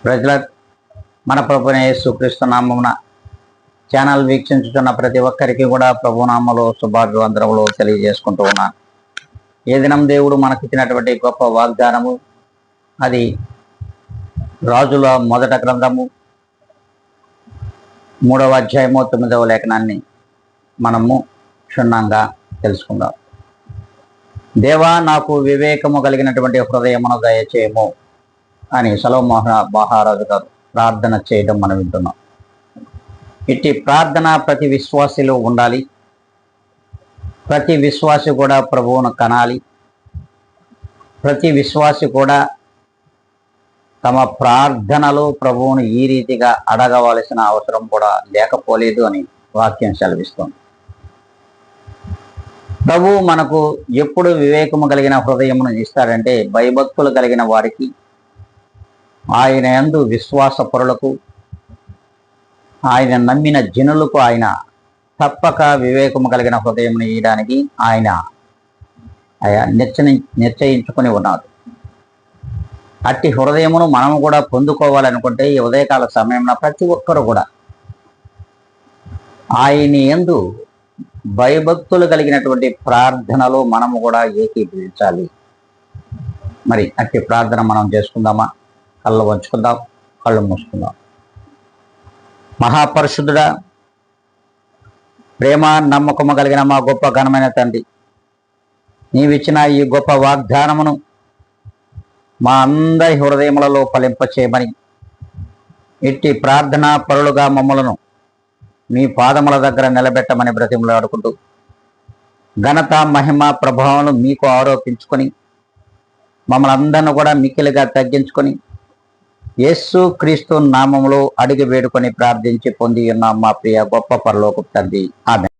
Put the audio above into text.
ప్రజల మన ప్రభువైన యేసుక్రీస్తు నామమున ఛానల్ వీక్షించుతున్న ప్రతి ఒక్కరికి కూడా ప్రభునామములో శుభాభివందనములు తెలియజేసుకుంటూ ఉన్నాను. ఏ దినం దేవుడు మనకిచ్చినటువంటి గొప్ప వాగ్దానము, అది రాజుల మొదట గ్రంథము 3వ అధ్యాయము 9వ లేఖనాన్ని మనము క్షుణ్ణంగా తెలుసుకుందాం. దేవా, నాకు వివేకము కలిగినటువంటి హృదయమును దయచేయము అని సొలొమోను మహారాజు గారు ప్రార్థన చేయడం మనం వింటున్నాం. ఇట్టి ప్రార్థన ప్రతి విశ్వాసిలో ఉండాలి. ప్రతి విశ్వాసి కూడా ప్రభువును కనాలి. ప్రతి విశ్వాసి కూడా తమ ప్రార్థనలో ప్రభువును ఈ రీతిగా అడగవలసిన అవసరం కూడా లేకపోలేదు అని వాక్యం సెలవిస్తుంది. ప్రభువు మనకు ఎప్పుడు వివేకము కలిగిన హృదయమును ఇస్తాడంటే, భయభక్తులు కలిగిన వారికి, ఆయన యందు విశ్వాసపరులకు, ఆయన నమ్మిన జనులకు ఆయన తప్పక వివేకము కలిగిన హృదయమును ఇయ్యడానికి ఆయన నిశ్చయించుకొని ఉన్నాడు. అట్టి హృదయమును మనము కూడా పొందుకోవాలనుకుంటే ఈ ఉదయకాల సమయంలో ప్రతి ఒక్కరు కూడా ఆయన యందు భయభక్తులు కలిగినటువంటి ప్రార్థనలో మనము కూడా ఏకీభవించాలి. మరి అట్టి ప్రార్థన మనం చేసుకుందామా? కళ్ళు వంచుకుందాం, కళ్ళు మూసుకుందాం. మహాపరిశుద్ధుడా, ప్రేమ నమ్మకము కలిగిన మా గొప్ప ఘనమైన తండ్రి, నీవిచ్చిన ఈ గొప్ప వాగ్దానమును మా అందరి హృదయములలో ఫలింపచేయమని, ఇట్టి ప్రార్థనా పరులుగా మమ్మలను మీ పాదముల దగ్గర నిలబెట్టమని బ్రతిమలాడుకుంటూ, ఘనత మహిమ ప్రభావం మీకు ఆరోపించుకొని మమ్మల్ని అందరిని కూడా మిక్కిలిగా తగ్గించుకొని యేసు క్రీస్తు నామములో అడిగి వేడుకొని ప్రార్థించి పొంది ఉన్న మా ప్రియ గొప్ప పరలోకపు తండ్రి, ఆమేన్.